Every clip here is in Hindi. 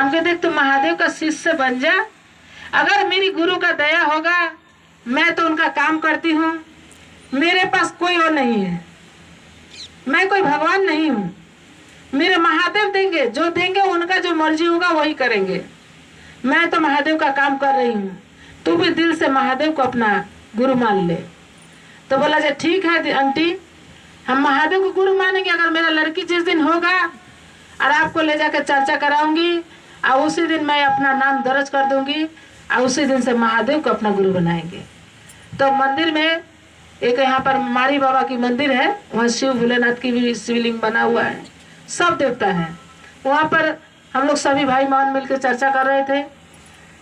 हमके देख तू महादेव का शिष्य बन जा, अगर मेरी गुरु का दया होगा मैं तो उनका काम करती हूँ, मेरे पास कोई और नहीं है, मैं कोई भगवान नहीं हूँ, मेरे महादेव देंगे, जो देंगे उनका जो मर्जी होगा वही करेंगे, मैं तो महादेव का काम कर रही हूँ, तू भी दिल से महादेव को अपना गुरु मान ले। तो बोला जा ठीक है आंटी, हम महादेव को गुरु मानेंगे, अगर मेरा लड़की जिस दिन होगा और आपको ले जाकर चर्चा कराऊंगी और उसी दिन मैं अपना नाम दर्ज कर दूंगी और उसी दिन से महादेव को अपना गुरु बनाएंगे। तो मंदिर में एक यहाँ पर मारी बाबा की मंदिर है, वहाँ शिव भोलेनाथ की भी शिवलिंग बना हुआ है, सब देवता है वहाँ पर। हम लोग सभी भाई मान मिलकर चर्चा कर रहे थे।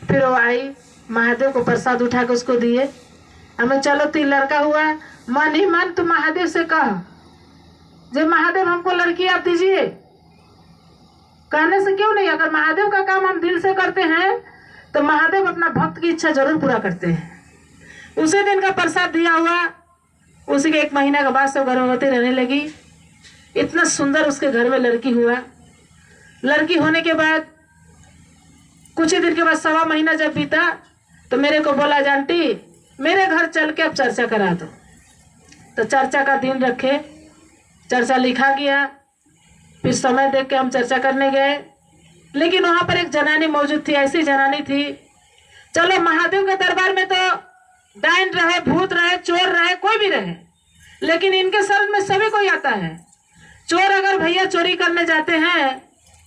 फिर वो आई, महादेव को प्रसाद उठा के उसको दिए। हमें चलो 3 लड़का हुआ, मन ही मन तो महादेव से कह, जब महादेव हमको लड़की आप दीजिए, कहने से क्यों नहीं, अगर महादेव का काम हम दिल से करते हैं तो महादेव अपना भक्त की इच्छा जरूर पूरा करते हैं। उसी दिन का प्रसाद दिया हुआ, उसी के 1 महीना के बाद सब गर्भवती रहने लगी। इतना सुंदर उसके घर में लड़की हुआ। लड़की होने के बाद कुछ ही दिन के बाद 1.25 महीना जब बीता तो मेरे को बोला आंटी मेरे घर चल के अब चर्चा करा दो। तो चर्चा का दिन रखे, चर्चा लिखा गया, फिर समय देख के हम चर्चा करने गए। लेकिन वहाँ पर एक जनानी मौजूद थी, ऐसी जनानी थी, चलो महादेव के दरबार में तो डायन रहे, भूत रहे, चोर रहे, कोई भी रहे, लेकिन इनके शरण में सभी कोई आता है। चोर अगर भैया चोरी करने जाते हैं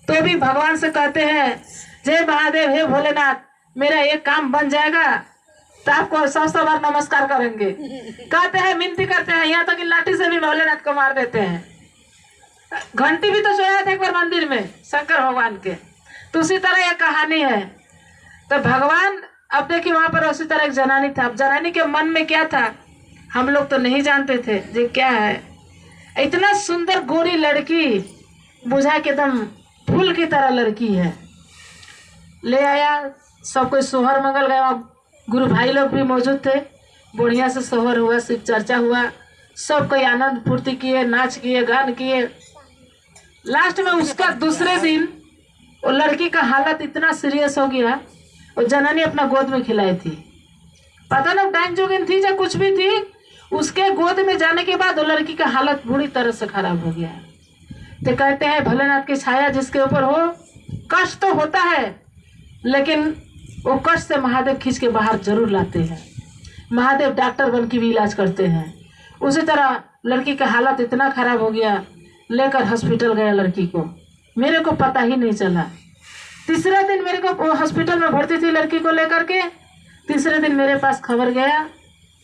तो भी भगवान से कहते हैं जय महादेव, हे भोलेनाथ, मेरा एक काम बन जाएगा तो आपको 100 बार नमस्कार करेंगे, कहते हैं, मिनती करते हैं, यहाँ तक कि लाठी से भी भोलेनाथ को मार देते हैं। घंटी भी तो चोराया था एक बार मंदिर में शंकर भगवान के। तो उसी तरह यह कहानी है। तो भगवान, अब देखिए वहां पर उसी तरह एक जनानी था। अब जनानी के मन में क्या था हम लोग तो नहीं जानते थे, ये क्या है। इतना सुंदर गोरी लड़की, बुझा के एकदम फूल की तरह लड़की है। ले आया, सब कोई सोहर मंगल गया, गुरु भाई लोग भी मौजूद थे, बढ़िया से सोहर हुआ, शिव चर्चा हुआ, सब कोई आनंद फूर्ति किए, नाच किए, गान किए। लास्ट में उसका दूसरे दिन वो लड़की का हालत इतना सीरियस हो गया, वो जनानी अपना गोद में खिलाई थी, पता ना डायन जोगिन थी या कुछ भी थी, उसके गोद में जाने के बाद वो लड़की का हालत बुरी तरह से खराब हो गया। तो कहते हैं भोलेनाथ की छाया जिसके ऊपर हो, कष्ट तो होता है लेकिन वो कष्ट से महादेव खींच के बाहर जरूर लाते हैं। महादेव डॉक्टर बन के भी इलाज करते हैं। उसी तरह लड़की का हालत इतना खराब हो गया, लेकर हॉस्पिटल गया लड़की को, मेरे को पता ही नहीं चला। तीसरा दिन मेरे को हॉस्पिटल में भर्ती थी लड़की को लेकर के, तीसरे दिन मेरे पास खबर गया,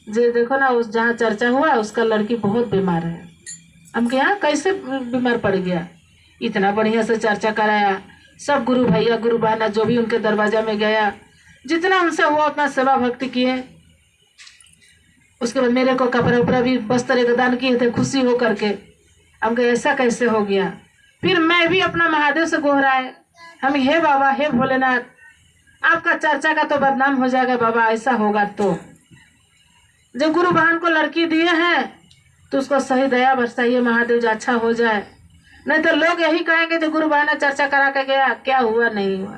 जे देखो ना उस जहाँ चर्चा हुआ उसका लड़की बहुत बीमार है। हम के यहाँ कैसे बीमार पड़ गया, इतना बढ़िया से चर्चा कराया, सब गुरु भैया गुरु बहना जो भी उनके दरवाजा में गया, जितना उनसे हुआ उतना सेवा भक्ति किए। उसके बाद मेरे को कपड़ा उपड़ा भी वस्त्र एक दान किए थे खुशी हो करके। हम कहे ऐसा कैसे हो गया। फिर मैं भी अपना महादेव से गोहराए, हम हे बाबा, हे भोलेनाथ, आपका चर्चा का तो बदनाम हो जाएगा बाबा, ऐसा होगा तो जब गुरु बहन को लड़की दिए हैं तो उसको सही दया बरसाइए महादेव, जो अच्छा हो जाए, नहीं तो लोग यही कहेंगे जो गुरु बहन चर्चा करा के गया, क्या हुआ नहीं हुआ।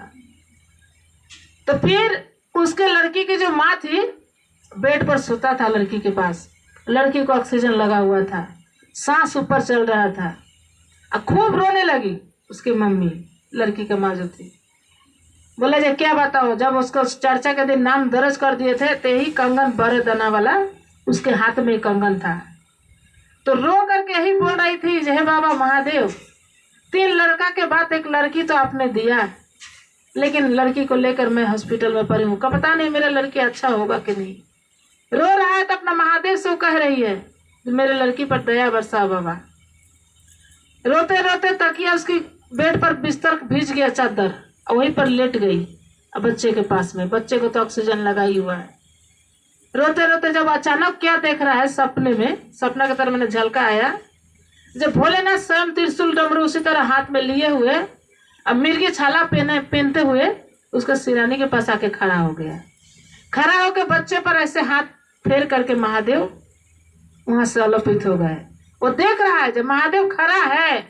तो फिर उसके लड़की की जो माँ थी बेड पर सोता था लड़की के पास, लड़की को ऑक्सीजन लगा हुआ था, सांस ऊपर चल रहा था, और खूब रोने लगी उसकी मम्मी, लड़की की माँ जो थी। बोले जे क्या बताओ, जब उसको चर्चा के दिन नाम दर्ज कर दिए थे तो यही कंगन बड़े दाना वाला उसके हाथ में कंगन था। तो रो करके यही बोल रही थी जय बाबा महादेव, 3 लड़का के बाद एक लड़की तो आपने दिया, लेकिन लड़की को लेकर मैं हॉस्पिटल में पड़ी हूँ, कब पता नहीं मेरा लड़की अच्छा होगा कि नहीं। रो रहा है तो अपना महादेव से कह रही है मेरे लड़की पर दया बरसा बाबा। रोते रोते तकिया उसकी बेड पर बिस्तर भीज गया चादर, और वहीं पर लेट गई अब बच्चे के पास में, बच्चे को तो ऑक्सीजन लगाई हुआ है। रोते रोते जब अचानक क्या देख रहा है सपने में, सपना की तरह मैंने झलका आया, जब भोलेनाथ स्वयं त्रिशूल डमरू उसी तरह हाथ में लिए हुए, अब मिर्गी छाला पहनते हुए उसका सिरानी के पास आके खड़ा हो गया। खड़ा होकर बच्चे पर ऐसे हाथ फेर करके महादेव वहां से अलोपित हो गए। वो देख रहा है जब महादेव खड़ा है,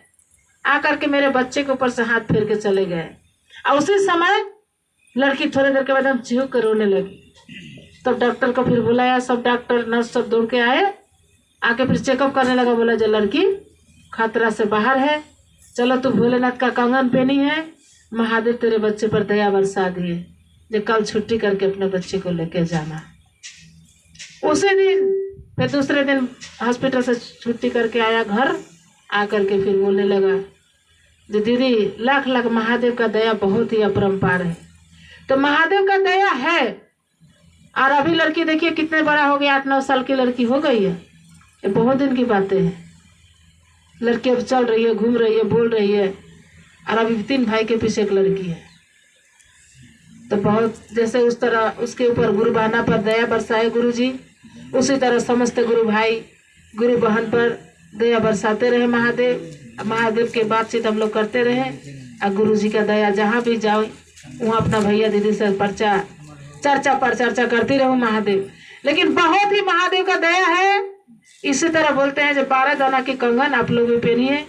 आकर के मेरे बच्चे के ऊपर से हाथ फेर के चले गए। और उसी समय लड़की थोड़ी देर के बाद हम चीख कर रोने लगी। तब डॉक्टर को फिर बुलाया, सब डॉक्टर नर्स सब दौड़ के आए, आके फिर चेकअप करने लगा। बोला जो लड़की खतरा से बाहर है, चलो तू भोलेनाथ का कंगन पहनी है, महादेव तेरे बच्चे पर दया बरसा दिए, जो कल छुट्टी करके अपने बच्चे को लेके जाना। उसी दिन फिर दूसरे दिन हॉस्पिटल से छुट्टी करके आया घर, आकर के फिर बोलने लगा जो दीदी लाख लाख महादेव का दया बहुत ही अपरंपार है। तो महादेव का दया है। और अभी लड़की देखिए कितने बड़ा हो गया, 8-9 साल की लड़की हो गई है। ये बहुत दिन की बातें हैं। लड़की अब चल रही है, घूम रही है, बोल रही है, और अभी 3 भाई के पीछे एक लड़की है। तो बहुत जैसे उस तरह उसके ऊपर गुरु बहना पर दया बरसाए गुरु जी, उसी तरह समस्त गुरु भाई गुरु बहन पर दया बरसाते रहे महादेव। महादेव के बातचीत हम लोग करते रहे, और गुरु जी का दया जहाँ भी जाओ वहाँ अपना भैया दीदी से चर्चा पर चर्चा करती रहूँ महादेव। लेकिन बहुत ही महादेव का दया है। इसी तरह बोलते हैं जो 12 दाना की कंगन आप लोग भी पहनिए,